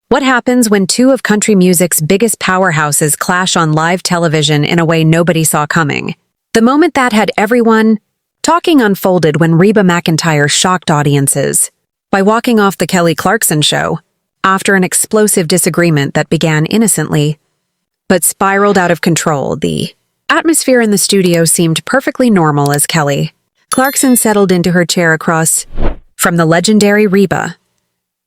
What happens when two of country music's biggest powerhouses clash on live television in a way nobody saw coming? The moment that had everyone talking unfolded when Reba McEntire shocked audiences by walking off the Clarkson show after an explosive disagreement that began innocently but spiraled out of control. The atmosphere in the studio seemed perfectly normal as Clarkson settled into her chair across from the legendary Reba.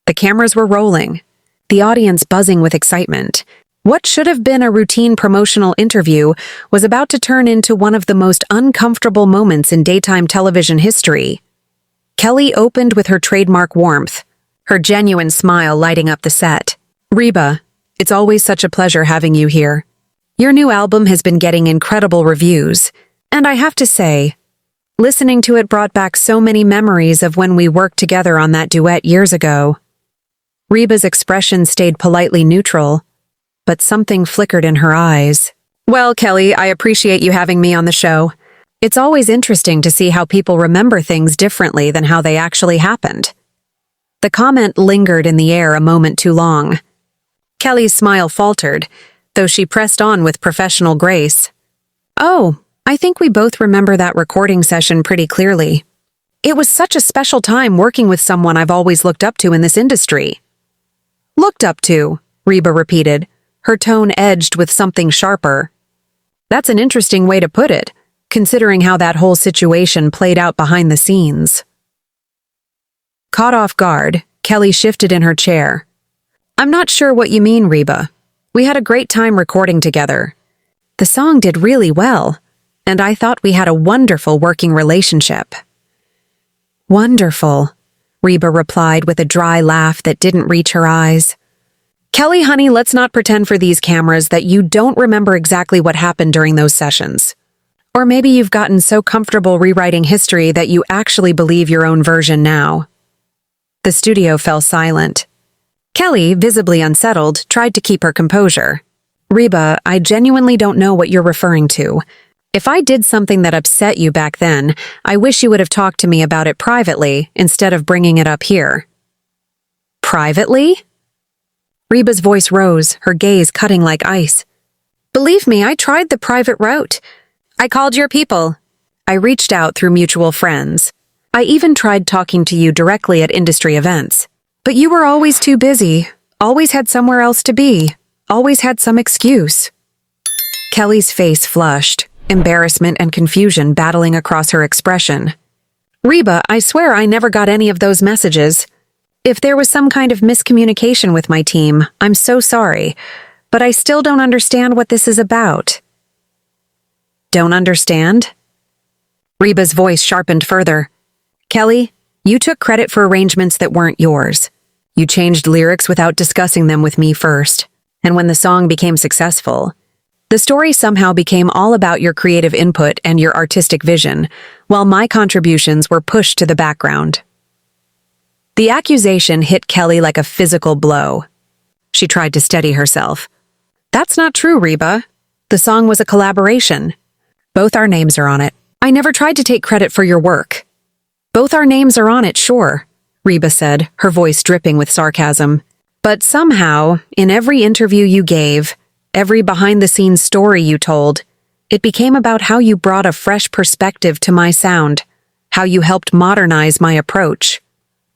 The cameras were rolling, the audience buzzing with excitement. What should have been a routine promotional interview was about to turn into one of the most uncomfortable moments in daytime television history. Kelly opened with her trademark warmth, her genuine smile lighting up the set. "Reba, it's always such a pleasure having you here. Your new album has been getting incredible reviews, and I have to say, listening to it brought back so many memories of when we worked together on that duet years ago." Reba's expression stayed politely neutral, but something flickered in her eyes. "Well, Kelly, I appreciate you having me on the show. It's always interesting to see how people remember things differently than how they actually happened." The comment lingered in the air a moment too long. Kelly's smile faltered, though she pressed on with professional grace. "Oh, I think we both remember that recording session pretty clearly. It was such a special time working with someone I've always looked up to in this industry." "Looked up to," Reba repeated, her tone edged with something sharper. "That's an interesting way to put it, considering how that whole situation played out behind the scenes." Caught off guard, Kelly shifted in her chair. "I'm not sure what you mean, Reba. We had a great time recording together. The song did really well, and I thought we had a wonderful working relationship." "Wonderful," Reba replied with a dry laugh that didn't reach her eyes. "Kelly, honey, let's not pretend for these cameras that you don't remember exactly what happened during those sessions. Or maybe you've gotten so comfortable rewriting history that you actually believe your own version now." The studio fell silent. Kelly, visibly unsettled, tried to keep her composure. "Reba, I genuinely don't know what you're referring to. If I did something that upset you back then, I wish you would have talked to me about it privately instead of bringing it up here." "Privately?" Reba's voice rose, her gaze cutting like ice. "Believe me, I tried the private route. I called your people. I reached out through mutual friends. I even tried talking to you directly at industry events. But you were always too busy, always had somewhere else to be, always had some excuse." Kelly's face flushed, embarrassment and confusion battling across her expression. "Reba, I swear I never got any of those messages. If there was some kind of miscommunication with my team, I'm so sorry, but I still don't understand what this is about." "Don't understand?" Reba's voice sharpened further. "Kelly, you took credit for arrangements that weren't yours. You changed lyrics without discussing them with me first, and when the song became successful, the story somehow became all about your creative input and your artistic vision, while my contributions were pushed to the background." The accusation hit Kelly like a physical blow. She tried to steady herself. "That's not true, Reba. The song was a collaboration. Both our names are on it. I never tried to take credit for your work." "Both our names are on it, sure," Reba said, her voice dripping with sarcasm. "But somehow, in every interview you gave, every behind-the-scenes story you told, it became about how you brought a fresh perspective to my sound, how you helped modernize my approach.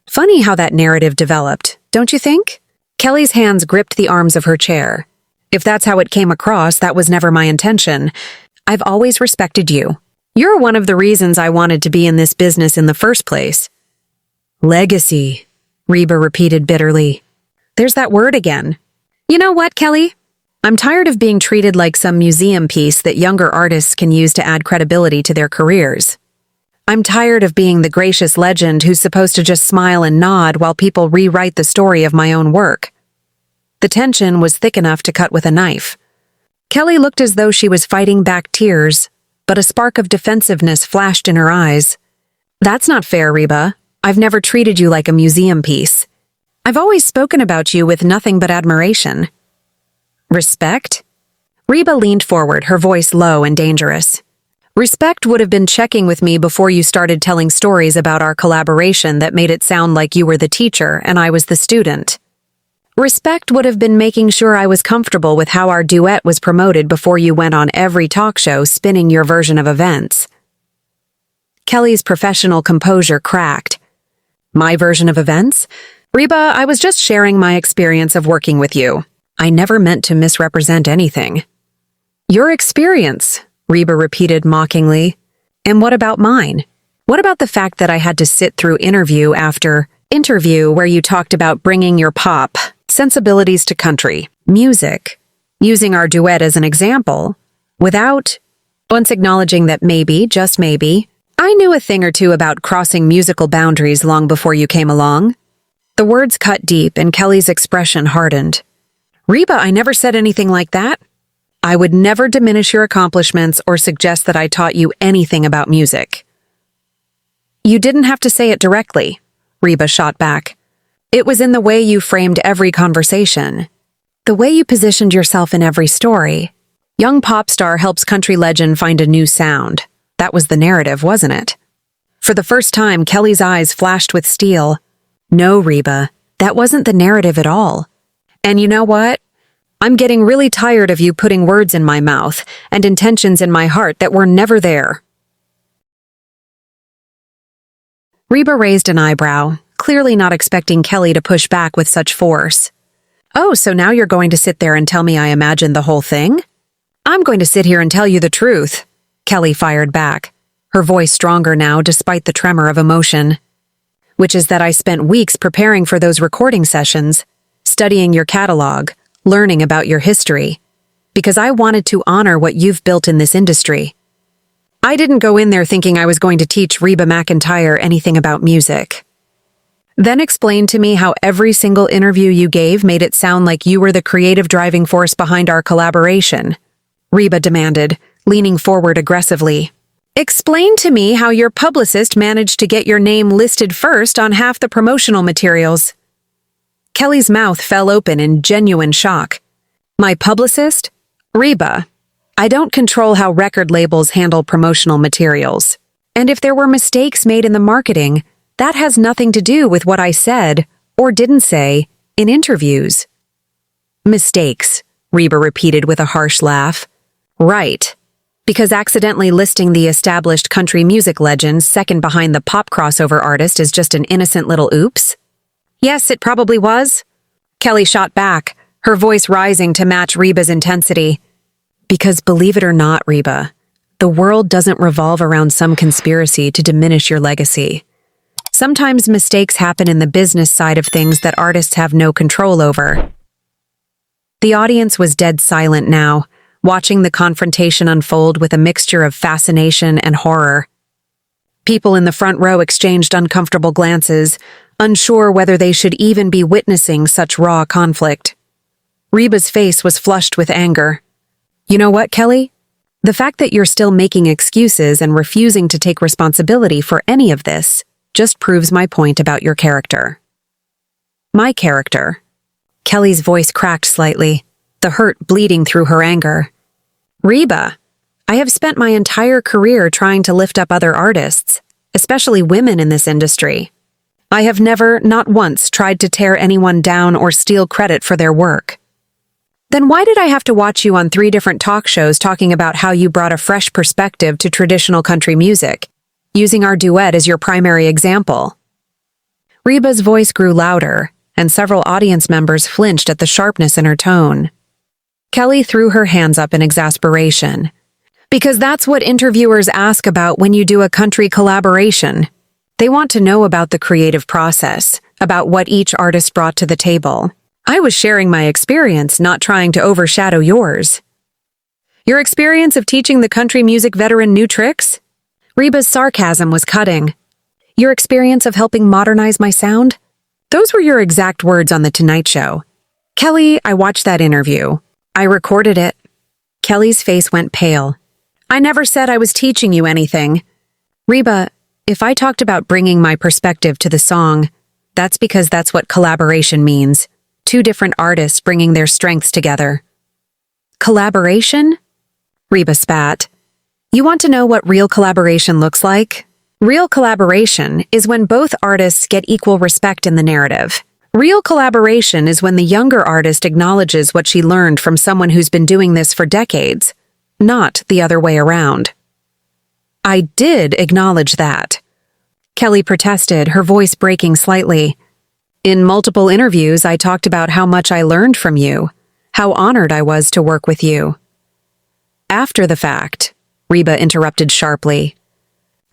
Funny how that narrative developed, don't you think?" Kelly's hands gripped the arms of her chair. "If that's how it came across, that was never my intention. I've always respected you. You're one of the reasons I wanted to be in this business in the first place." "Legacy," Reba repeated bitterly. "There's that word again. You know what, Kelly? I'm tired of being treated like some museum piece that younger artists can use to add credibility to their careers. I'm tired of being the gracious legend who's supposed to just smile and nod while people rewrite the story of my own work." The tension was thick enough to cut with a knife. Kelly looked as though she was fighting back tears, but a spark of defensiveness flashed in her eyes. "That's not fair, Reba. I've never treated you like a museum piece. I've always spoken about you with nothing but admiration." "Respect?" Reba leaned forward, her voice low and dangerous. "Respect would have been checking with me before you started telling stories about our collaboration that made it sound like you were the teacher and I was the student. Respect would have been making sure I was comfortable with how our duet was promoted before you went on every talk show spinning your version of events. Kelly's professional composure cracked. My version of events? Reba, I was just sharing my experience of working with you. I never meant to misrepresent anything. Your experience, Reba repeated mockingly. And what about mine? What about the fact that I had to sit through interview after interview where you talked about bringing your pop sensibilities to country, music, using our duet as an example, without once acknowledging that maybe, just maybe, I knew a thing or two about crossing musical boundaries long before you came along? The words cut deep and Kelly's expression hardened. Reba, I never said anything like that. I would never diminish your accomplishments or suggest that I taught you anything about music. You didn't have to say it directly, Reba shot back. It was in the way you framed every conversation, the way you positioned yourself in every story. Young pop star helps country legend find a new sound. That was the narrative, wasn't it? For the first time, Kelly's eyes flashed with steel. No, Reba, that wasn't the narrative at all. And you know what? I'm getting really tired of you putting words in my mouth and intentions in my heart that were never there. Reba raised an eyebrow, clearly not expecting Kelly to push back with such force. Oh, so now you're going to sit there and tell me I imagined the whole thing? I'm going to sit here and tell you the truth, Kelly fired back, her voice stronger now despite the tremor of emotion. Which is that I spent weeks preparing for those recording sessions, studying your catalog, learning about your history, because I wanted to honor what you've built in this industry. I didn't go in there thinking I was going to teach Reba McEntire anything about music. Then explain to me how every single interview you gave made it sound like you were the creative driving force behind our collaboration, Reba demanded, leaning forward aggressively. Explain to me how your publicist managed to get your name listed first on half the promotional materials. Kelly's mouth fell open in genuine shock. My publicist? Reba, I don't control how record labels handle promotional materials. And if there were mistakes made in the marketing, that has nothing to do with what I said, or didn't say, in interviews. Mistakes, Reba repeated with a harsh laugh. Right. Because accidentally listing the established country music legend second behind the pop crossover artist is just an innocent little oops? Yes, it probably was. Kelly shot back, her voice rising to match Reba's intensity. Because believe it or not, Reba, the world doesn't revolve around some conspiracy to diminish your legacy. Sometimes mistakes happen in the business side of things that artists have no control over. The audience was dead silent now, watching the confrontation unfold with a mixture of fascination and horror. People in the front row exchanged uncomfortable glances, unsure whether they should even be witnessing such raw conflict. Reba's face was flushed with anger. You know what, Kelly? The fact that you're still making excuses and refusing to take responsibility for any of this just proves my point about your character. My character. Kelly's voice cracked slightly, the hurt bleeding through her anger. Reba, I have spent my entire career trying to lift up other artists, especially women in this industry. I have never, not once, tried to tear anyone down or steal credit for their work. Then why did I have to watch you on 3 different talk shows talking about how you brought a fresh perspective to traditional country music, using our duet as your primary example? Reba's voice grew louder, and several audience members flinched at the sharpness in her tone. Kelly threw her hands up in exasperation. Because that's what interviewers ask about when you do a country collaboration. They want to know about the creative process, about what each artist brought to the table. I was sharing my experience, not trying to overshadow yours. Your experience of teaching the country music veteran new tricks? Reba's sarcasm was cutting. Your experience of helping modernize my sound? Those were your exact words on The Tonight Show. Kelly, I watched that interview. I recorded it. Kelly's face went pale. I never said I was teaching you anything. Reba, if I talked about bringing my perspective to the song, that's because that's what collaboration means. 2 different artists bringing their strengths together. Collaboration? Reba spat. You want to know what real collaboration looks like? Real collaboration is when both artists get equal respect in the narrative. Real collaboration is when the younger artist acknowledges what she learned from someone who's been doing this for decades, not the other way around. I did acknowledge that. Kelly protested, her voice breaking slightly. In multiple interviews, I talked about how much I learned from you, how honored I was to work with you. After the fact, Reba interrupted sharply.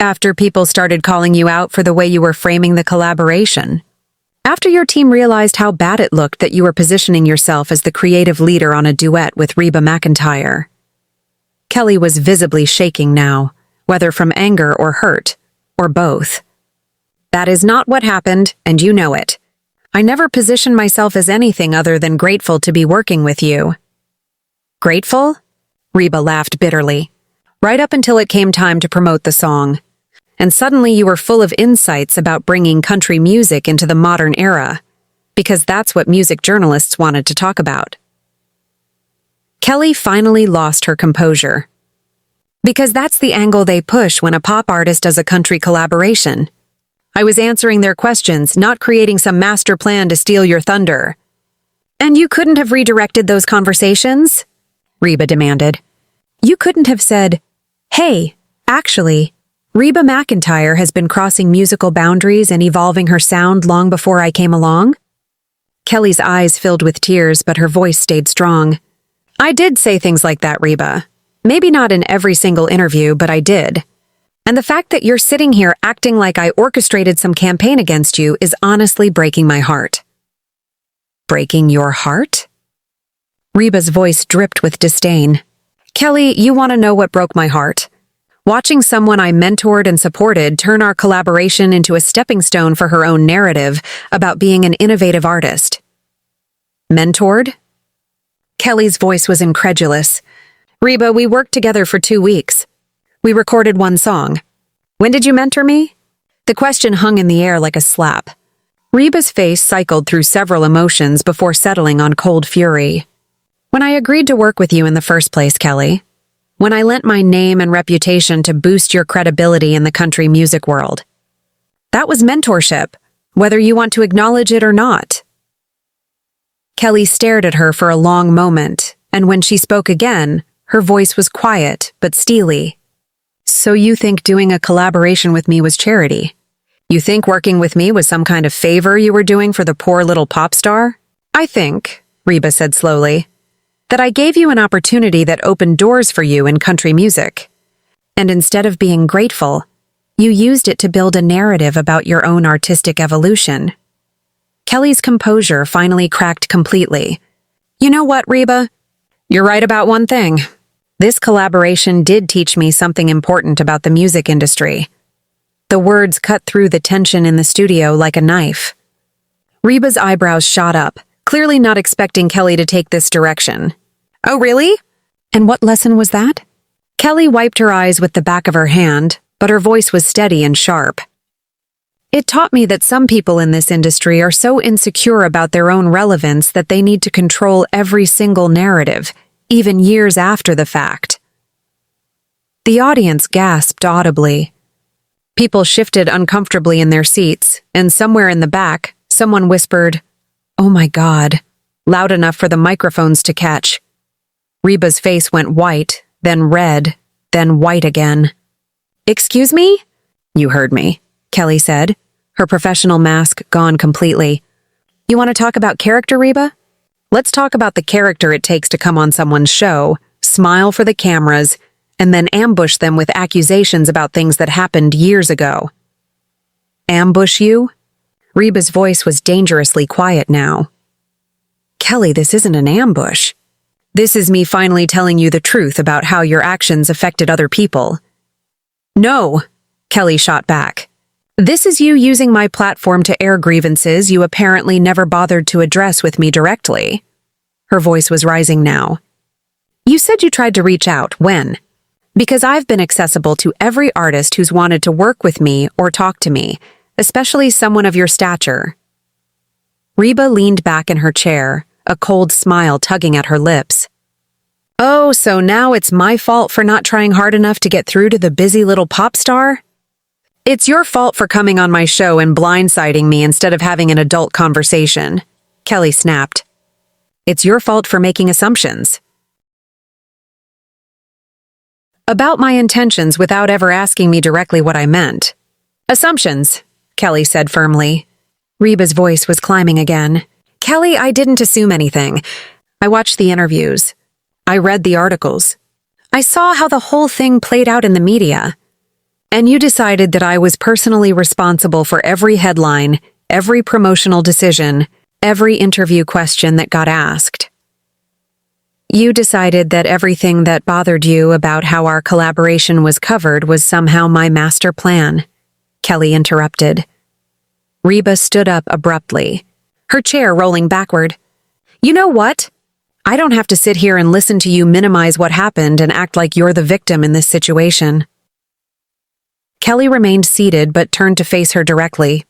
After people started calling you out for the way you were framing the collaboration. After your team realized how bad it looked that you were positioning yourself as the creative leader on a duet with Reba McEntire. Kelly was visibly shaking now, whether from anger or hurt, or both. That is not what happened, and you know it. I never positioned myself as anything other than grateful to be working with you. Grateful? Reba laughed bitterly. Right up until it came time to promote the song. And suddenly you were full of insights about bringing country music into the modern era, because that's what music journalists wanted to talk about. Kelly finally lost her composure. Because that's the angle they push when a pop artist does a country collaboration. I was answering their questions, not creating some master plan to steal your thunder. And you couldn't have redirected those conversations? Reba demanded. You couldn't have said, hey, actually, Reba McEntire has been crossing musical boundaries and evolving her sound long before I came along? Kelly's eyes filled with tears, but her voice stayed strong. I did say things like that, Reba. Maybe not in every single interview, but I did. And the fact that you're sitting here acting like I orchestrated some campaign against you is honestly breaking my heart. Breaking your heart? Reba's voice dripped with disdain. Kelly, you want to know what broke my heart? Watching someone I mentored and supported turn our collaboration into a stepping stone for her own narrative about being an innovative artist. Mentored? Kelly's voice was incredulous. Reba, we worked together for 2 weeks. We recorded one song. When did you mentor me? The question hung in the air like a slap. Reba's face cycled through several emotions before settling on cold fury. When I agreed to work with you in the first place, Kelly. When I lent my name and reputation to boost your credibility in the country music world. That was mentorship, whether you want to acknowledge it or not. Kelly stared at her for a long moment, and when she spoke again, her voice was quiet but steely. So you think doing a collaboration with me was charity? You think working with me was some kind of favor you were doing for the poor little pop star? I think, Reba said slowly, that I gave you an opportunity that opened doors for you in country music. And instead of being grateful, you used it to build a narrative about your own artistic evolution. Kelly's composure finally cracked completely. You know what, Reba? You're right about one thing. This collaboration did teach me something important about the music industry. The words cut through the tension in the studio like a knife. Reba's eyebrows shot up, clearly not expecting Kelly to take this direction. Oh, really? And what lesson was that? Kelly wiped her eyes with the back of her hand, but her voice was steady and sharp. It taught me that some people in this industry are so insecure about their own relevance that they need to control every single narrative, even years after the fact. The audience gasped audibly. People shifted uncomfortably in their seats, and somewhere in the back, someone whispered, "Oh my God," loud enough for the microphones to catch. Reba's face went white, then red, then white again. "Excuse me?" "You heard me," Kelly said, her professional mask gone completely. "You want to talk about character, Reba? Let's talk about the character it takes to come on someone's show, smile for the cameras, and then ambush them with accusations about things that happened years ago." "Ambush you?" Reba's voice was dangerously quiet now. "Kelly, this isn't an ambush. This is me finally telling you the truth about how your actions affected other people." "No," Kelly shot back. "This is you using my platform to air grievances you apparently never bothered to address with me directly." Her voice was rising now. "You said you tried to reach out. When? Because I've been accessible to every artist who's wanted to work with me or talk to me, especially someone of your stature." Reba leaned back in her chair, a cold smile tugging at her lips. "Oh, so now it's my fault for not trying hard enough to get through to the busy little pop star?" It's your fault for coming on my show and blindsiding me instead of having an adult conversation, Kelly snapped. It's your fault for making assumptions about my intentions without ever asking me directly what I meant. Assumptions, Kelly said firmly. Reba's voice was climbing again. Kelly, I didn't assume anything. I watched the interviews. I read the articles. I saw how the whole thing played out in the media. And you decided that I was personally responsible for every headline, every promotional decision, every interview question that got asked. You decided that everything that bothered you about how our collaboration was covered was somehow my master plan, Kelly interrupted. Reba stood up abruptly, her chair rolling backward. You know what? I don't have to sit here and listen to you minimize what happened and act like you're the victim in this situation. Kelly remained seated but turned to face her directly.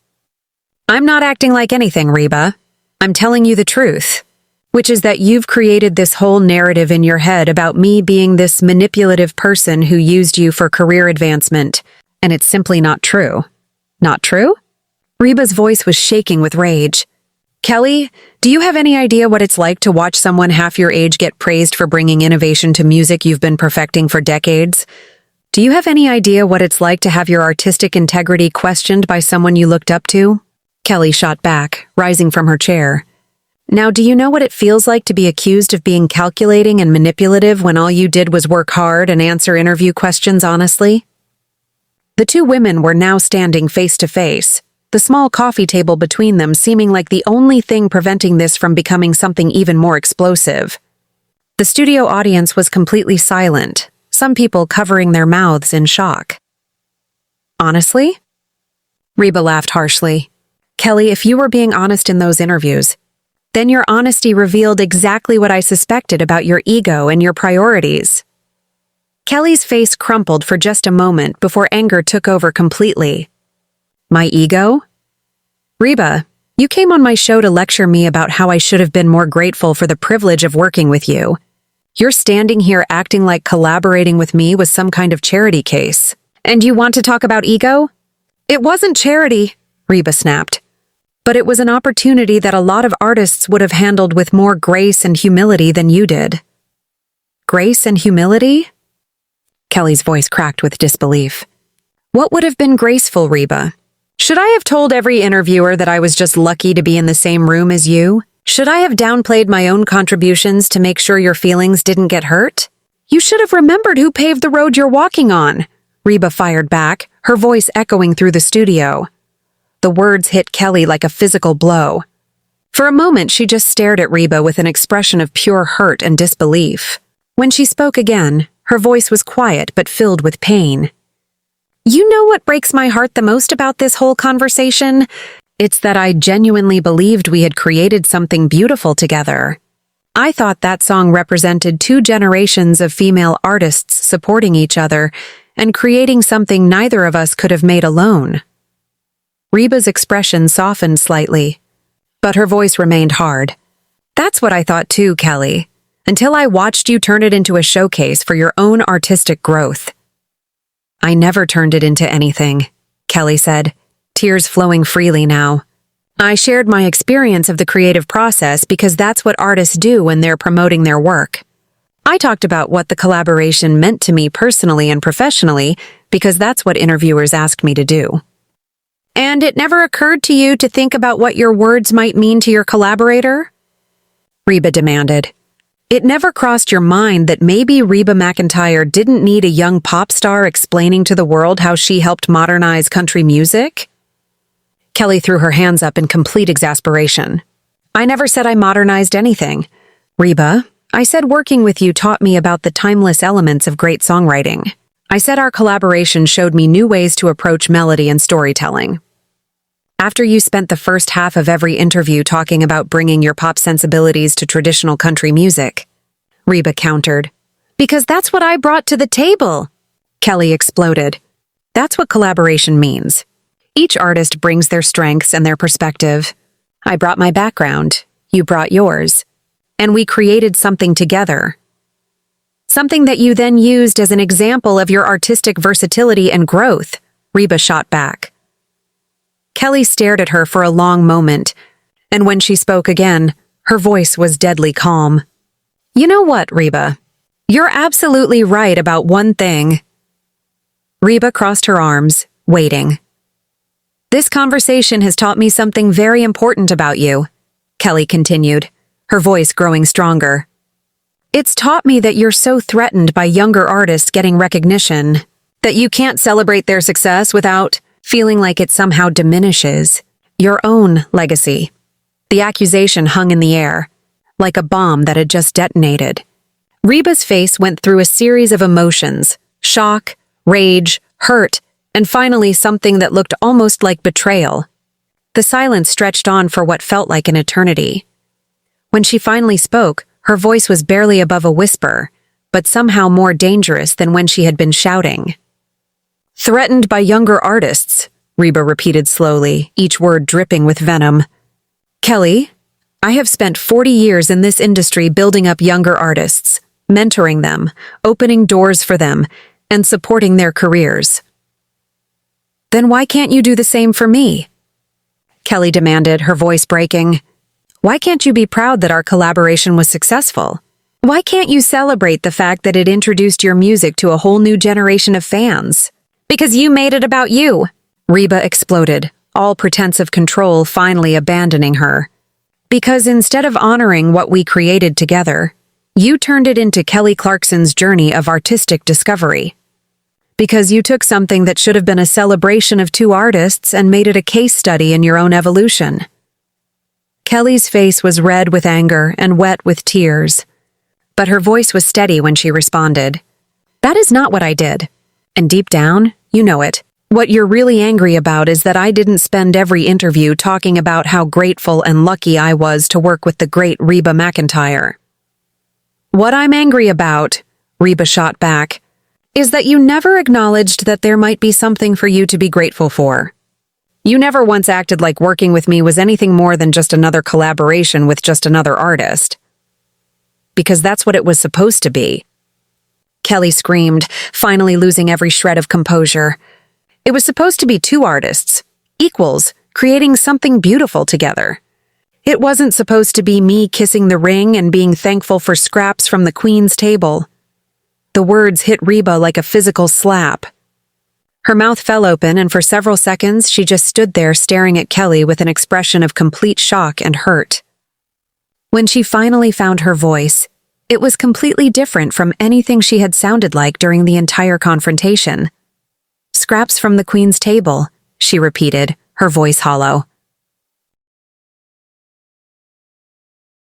I'm not acting like anything, Reba. I'm telling you the truth, which is that you've created this whole narrative in your head about me being this manipulative person who used you for career advancement, and it's simply not true. Not true? Reba's voice was shaking with rage. Kelly, do you have any idea what it's like to watch someone half your age get praised for bringing innovation to music you've been perfecting for decades? Do you have any idea what it's like to have your artistic integrity questioned by someone you looked up to? Kelly shot back, rising from her chair. Now, do you know what it feels like to be accused of being calculating and manipulative when all you did was work hard and answer interview questions honestly? The two women were now standing face to face, the small coffee table between them seeming like the only thing preventing this from becoming something even more explosive. The studio audience was completely silent, some people covering their mouths in shock. Honestly? Reba laughed harshly. Kelly, if you were being honest in those interviews, then your honesty revealed exactly what I suspected about your ego and your priorities. Kelly's face crumpled for just a moment before anger took over completely. My ego? Reba, you came on my show to lecture me about how I should have been more grateful for the privilege of working with you. You're standing here acting like collaborating with me was some kind of charity case. And you want to talk about ego? It wasn't charity, Reba snapped. But it was an opportunity that a lot of artists would have handled with more grace and humility than you did. Grace and humility? Kelly's voice cracked with disbelief. What would have been graceful, Reba? Should I have told every interviewer that I was just lucky to be in the same room as you? Should I have downplayed my own contributions to make sure your feelings didn't get hurt? You should have remembered who paved the road you're walking on, Reba fired back, her voice echoing through the studio. The words hit Kelly like a physical blow. For a moment, she just stared at Reba with an expression of pure hurt and disbelief. When she spoke again, her voice was quiet but filled with pain. You know what breaks my heart the most about this whole conversation? It's that I genuinely believed we had created something beautiful together. I thought that song represented 2 generations of female artists supporting each other and creating something neither of us could have made alone. Reba's expression softened slightly, but her voice remained hard. That's what I thought too, Kelly, until I watched you turn it into a showcase for your own artistic growth. I never turned it into anything, Kelly said, tears flowing freely now. I shared my experience of the creative process because that's what artists do when they're promoting their work. I talked about what the collaboration meant to me personally and professionally because that's what interviewers asked me to do. And it never occurred to you to think about what your words might mean to your collaborator? Reba demanded. It never crossed your mind that maybe Reba McEntire didn't need a young pop star explaining to the world how she helped modernize country music? Kelly threw her hands up in complete exasperation. I never said I modernized anything. Reba, I said working with you taught me about the timeless elements of great songwriting. I said our collaboration showed me new ways to approach melody and storytelling. After you spent the first half of every interview talking about bringing your pop sensibilities to traditional country music, Reba countered. Because that's what I brought to the table, Kelly exploded. That's what collaboration means. Each artist brings their strengths and their perspective. I brought my background, you brought yours, and we created something together. Something that you then used as an example of your artistic versatility and growth. Reba shot back. Kelly stared at her for a long moment, and when she spoke again, her voice was deadly calm. You know what, Reba? You're absolutely right about one thing. Reba crossed her arms, waiting. This conversation has taught me something very important about you, Kelly continued, her voice growing stronger. It's taught me that you're so threatened by younger artists getting recognition that you can't celebrate their success without feeling like it somehow diminishes your own legacy. The accusation hung in the air, like a bomb that had just detonated. Reba's face went through a series of emotions: shock, rage, hurt, and finally something that looked almost like betrayal. The silence stretched on for what felt like an eternity. When she finally spoke, her voice was barely above a whisper, but somehow more dangerous than when she had been shouting. Threatened by younger artists, Reba repeated slowly, each word dripping with venom. Kelly, I have spent 40 years in this industry building up younger artists, mentoring them, opening doors for them, and supporting their careers. Then why can't you do the same for me? Kelly demanded, her voice breaking. Why can't you be proud that our collaboration was successful? Why can't you celebrate the fact that it introduced your music to a whole new generation of fans? Because you made it about you, Reba exploded, all pretense of control finally abandoning her. Because instead of honoring what we created together, you turned it into Kelly Clarkson's journey of artistic discovery. Because you took something that should have been a celebration of two artists and made it a case study in your own evolution. Kelly's face was red with anger and wet with tears, but her voice was steady when she responded. That is not what I did. And deep down, you know it. What you're really angry about is that I didn't spend every interview talking about how grateful and lucky I was to work with the great Reba McEntire. What I'm angry about, Reba shot back, is that you never acknowledged that there might be something for you to be grateful for. You never once acted like working with me was anything more than just another collaboration with just another artist. Because that's what it was supposed to be. Kelly screamed, finally losing every shred of composure. It was supposed to be two artists, equals, creating something beautiful together. It wasn't supposed to be me kissing the ring and being thankful for scraps from the Queen's table. The words hit Reba like a physical slap. Her mouth fell open, and for several seconds she just stood there staring at Kelly with an expression of complete shock and hurt. When she finally found her voice, it was completely different from anything she had sounded like during the entire confrontation. Scraps from the Queen's table, she repeated, her voice hollow.